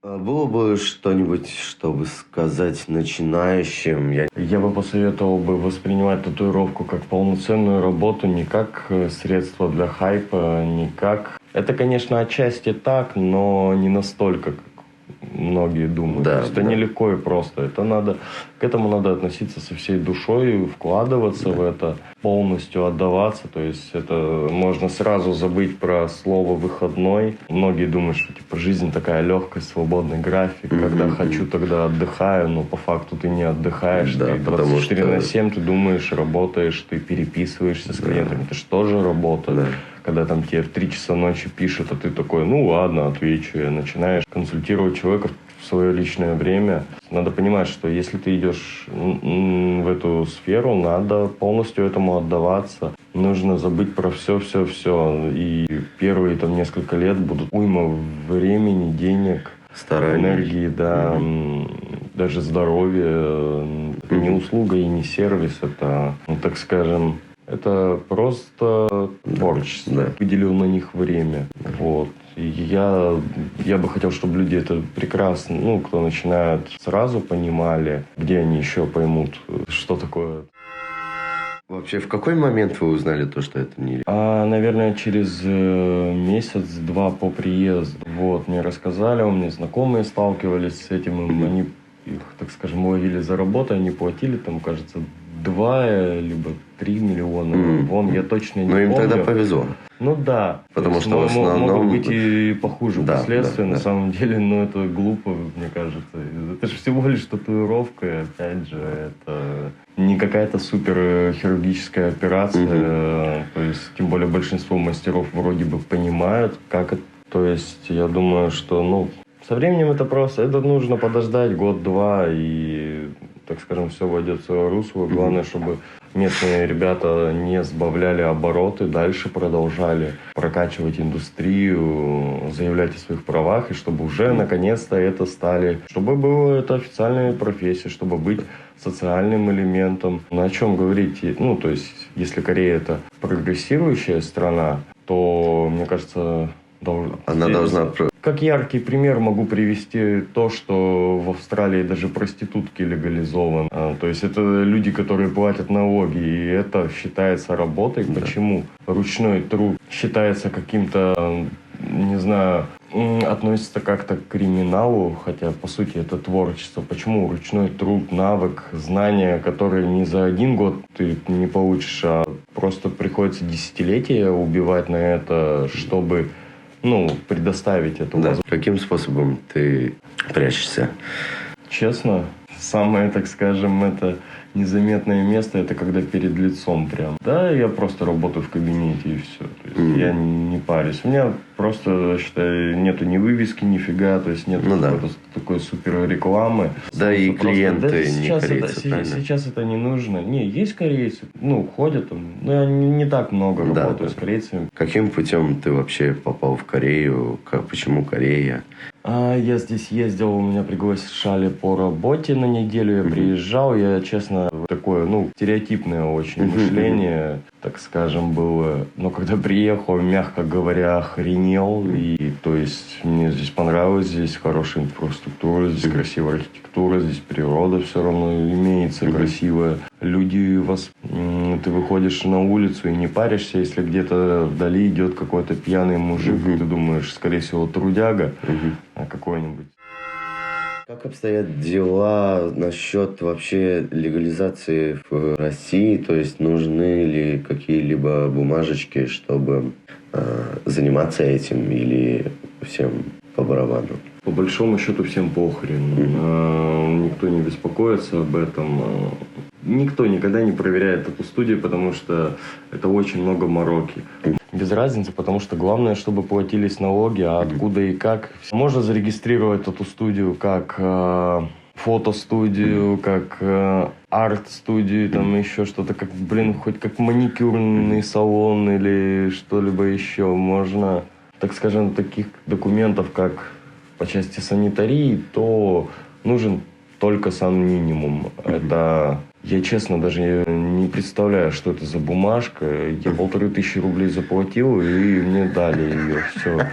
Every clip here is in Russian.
Было бы что-нибудь, чтобы сказать начинающим? Я бы посоветовал воспринимать татуировку как полноценную работу, не как средство для хайпа, не как... Это, конечно, отчасти так, но не настолько, как многие думают. Да, То есть это нелегко и просто. К этому надо относиться со всей душой, вкладываться в это, полностью отдаваться. То есть это можно сразу забыть про слово «выходной». Многие думают, что типа жизнь такая легкая, свободный график. Когда хочу, тогда отдыхаю. Но по факту ты не отдыхаешь. Да, ты 24/7 ты думаешь, работаешь, ты переписываешься с клиентами. Это же тоже работа. Да. Когда там тебе в 3 часа ночи пишут, а ты такой, ну ладно, отвечу. И начинаешь консультировать человека в свое личное время. Надо понимать, что если ты идешь в эту сферу, надо полностью этому отдаваться. Нужно забыть про все. И первые там несколько лет будут уйма времени, денег, стараний, энергии, да, даже здоровья. Не услуга и не сервис, это, ну, так скажем, это просто творчество. Да. Выделил на них время. Вот. И я бы хотел, чтобы люди это прекрасно, ну, кто начинает, сразу понимали, где они еще поймут, что такое. Вообще, в какой момент вы узнали то, что это не... Наверное, через месяц-два по приезду. Вот, мне рассказали, у меня знакомые сталкивались с этим, они их, так скажем, ловили за работу, они платили там, кажется, 2 либо 3 миллиона. Вон, я точно не помню. Ну, им тогда повезло. Ну да. Потому что в основном... могут быть и похуже последствия. На да. самом деле, ну это глупо, мне кажется. Это же всего лишь татуировка, и опять же, это не какая-то супер хирургическая операция. То есть, тем более, большинство мастеров вроде бы понимают, как это. То есть, я думаю, что, ну, со временем это нужно подождать год-два, и, так скажем, все войдет в свое русло. Главное, чтобы местные ребята не сбавляли обороты, дальше продолжали прокачивать индустрию, заявлять о своих правах, и чтобы уже наконец-то это стали, чтобы было это официальной профессией, чтобы быть социальным элементом. На чем говорить? Ну, то есть, если Корея это прогрессирующая страна, то, мне кажется, она должна... Как яркий пример могу привести то, что в Австралии даже проститутки легализованы. То есть это люди, которые платят налоги, и это считается работой. Да. Почему? Ручной труд считается каким-то, не знаю, относится как-то к криминалу, хотя по сути это творчество. Почему ручной труд, навык, знания, которые не за 1 год ты не получишь, а просто приходится десятилетия убивать на это, чтобы... предоставить эту возможность. Каким способом ты прячешься? Честно, самое, так скажем, это незаметное место, это когда перед лицом прям. Да, я просто работаю в кабинете и все. То есть я не парюсь. У меня просто, считай, нету ни вывески, нифига, то есть нет какой-то такой супер рекламы. Да, и клиенты не корейцы, сейчас это не нужно. Не, есть корейцы, ходят там, но я не так много работаю с корейцами. Каким путем ты вообще попал в Корею? Почему Корея? Я здесь ездил, у меня приглашали по работе на неделю, я приезжал, я, честно, такое, стереотипное очень мышление, так скажем, было. Но когда приехал, мягко говоря, охренел, и, то есть, мне здесь понравилось, здесь хорошая инфраструктура, здесь красивая архитектура, здесь природа все равно имеется красивая. Люди ты выходишь на улицу и не паришься, если где-то вдали идет какой-то пьяный мужик, ты думаешь, скорее всего, трудяга какой-нибудь. Как обстоят дела насчет вообще легализации в России? То есть нужны ли какие-либо бумажечки, чтобы заниматься этим, или всем по барабану? По большому счету всем похрен. Никто не беспокоится об этом. Никто никогда не проверяет эту студию, потому что это очень много мороки. Без разницы, потому что главное, чтобы платились налоги, а откуда и как. Можно зарегистрировать эту студию как фотостудию, как арт-студию, там еще что-то, хоть как маникюрный салон или что-либо еще. Можно, так скажем, таких документов, как по части санитарии, то нужен только сам минимум. Это Я, честно, даже не представляю, что это за бумажка. Я 1500 рублей заплатил, и мне дали ее. Все.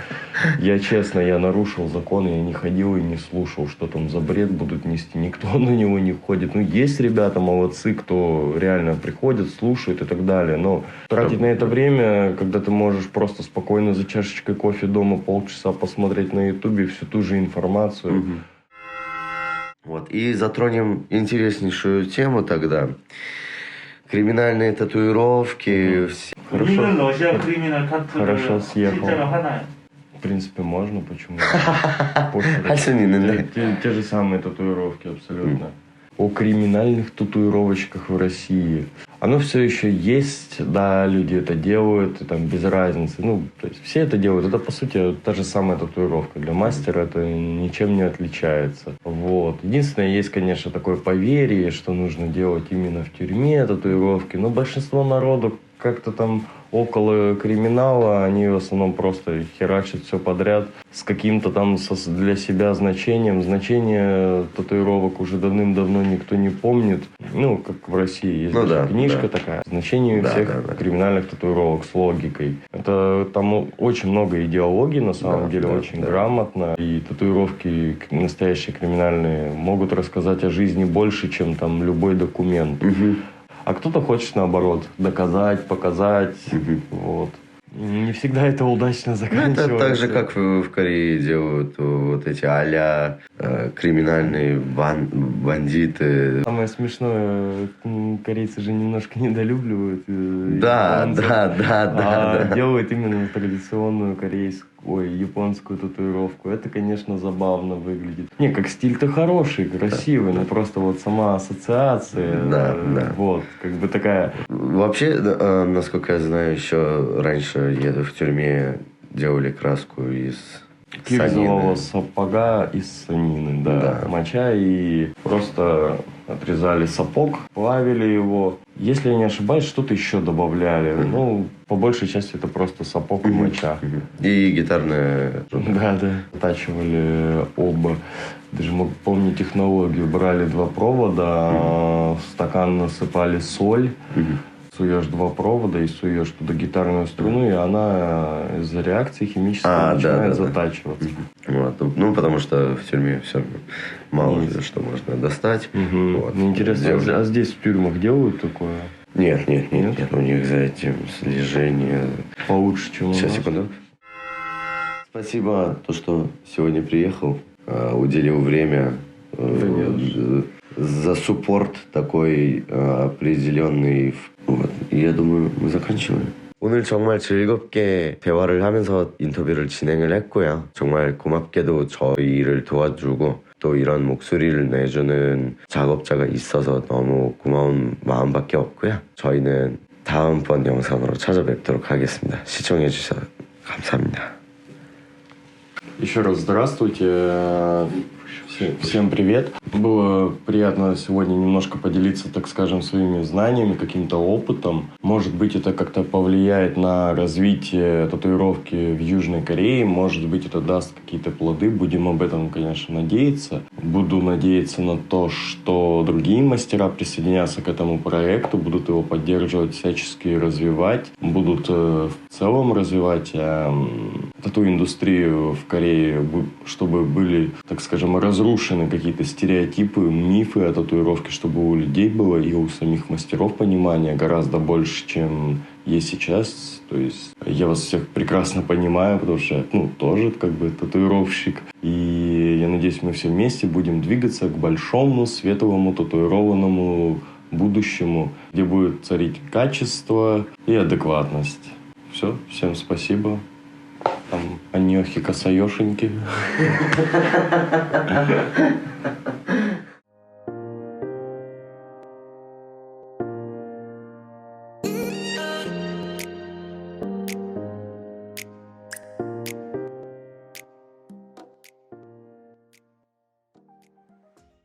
Я, честно, я нарушил закон, я не ходил и не слушал, что там за бред будут нести. Никто на него не ходит. Ну, есть ребята молодцы, кто реально приходит, слушает и так далее. Но тратить на это время, когда ты можешь просто спокойно за чашечкой кофе дома полчаса посмотреть на ютубе всю ту же информацию. Вот. И затронем интереснейшую тему тогда. Криминальные татуировки. 우리는 러시아 크리미널 Хорошо 타투를 съехал. 실제로 하나요? В принципе, можно, почему? 할 수는 있는데. Те же самые татуировки абсолютно. О криминальных татуировочках в России. Оно все еще есть, да, люди это делают, и там без разницы. Ну, то есть все это делают. Это, по сути, та же самая татуировка. Для мастера это ничем не отличается. Вот. Единственное, есть, конечно, такое поверье, что нужно делать именно в тюрьме татуировки. Но большинство народу как-то там около криминала, они в основном просто херачат все подряд с каким-то там для себя значением. Значение татуировок уже давным-давно никто не помнит. Ну, как в России есть книжка такая. Значение всех криминальных татуировок с логикой. Это там очень много идеологии, на самом деле, очень грамотно. И татуировки настоящие криминальные могут рассказать о жизни больше, чем там любой документ. А кто-то хочет, наоборот, доказать, показать. Вот. Не всегда это удачно заканчивается. Это так же, как в Корее делают вот эти а-ля криминальные бандиты. Самое смешное, корейцы же немножко недолюбливают. Да. Делают именно традиционную японскую татуировку. Это, конечно, забавно выглядит. Не, как стиль-то хороший, красивый, но просто вот сама ассоциация. Да. Вот, как бы такая. Вообще, насколько я знаю, еще раньше в тюрьме делали краску из кирзового сапога из санины, да. Моча, и просто отрезали сапог, плавили его. Если я не ошибаюсь, что-то еще добавляли. Ну, по большей части это просто сапог и моча. И гитарная. Да. Затачивали оба. Даже могу помнить технологию. Брали 2 провода, в стакан насыпали соль, суешь 2 провода и суешь туда гитарную струну, и она из-за реакции химической начинает затачиваться. Вот. Ну, потому что в тюрьме все мало что можно достать. Вот. Интересно, а здесь в тюрьмах делают такое? Нет. У них за этим слежение получше, чем у нас. Сейчас, секунду. Спасибо, что сегодня приехал, уделил время за суппорт такой определенный. Вот. Я думаю, мы заканчиваем. 오늘 정말 즐겁게 대화를 하면서 인터뷰를 진행을 했고요. 정말 고맙게도 저희를 도와주고 또 이런 목소리를 내주는 작업자가 있어서 너무 고마운 마음밖에 없고요. 저희는 다음번 영상으로 찾아뵙도록 하겠습니다. 시청해주셔서 감사합니다. Еще раз здравствуйте. Всем привет. Было приятно сегодня немножко поделиться, так скажем, своими знаниями, каким-то опытом. Может быть, это как-то повлияет на развитие татуировки в Южной Корее. Может быть, это даст какие-то плоды. Будем об этом, конечно, надеяться. Буду надеяться на то, что другие мастера присоединятся к этому проекту, будут его поддерживать, всячески развивать, будут в целом развивать тату-индустрию в Корее, чтобы были, так скажем, разрушены какие-то стереотипы, мифы о татуировке, чтобы у людей было и у самих мастеров понимания гораздо больше, чем есть сейчас. То есть я вас всех прекрасно понимаю, потому что я, тоже как бы татуировщик. И я надеюсь, мы все вместе будем двигаться к большому, светлому, татуированному будущему, где будет царить качество и адекватность. Все, всем спасибо. Там аньохи косаешеньки.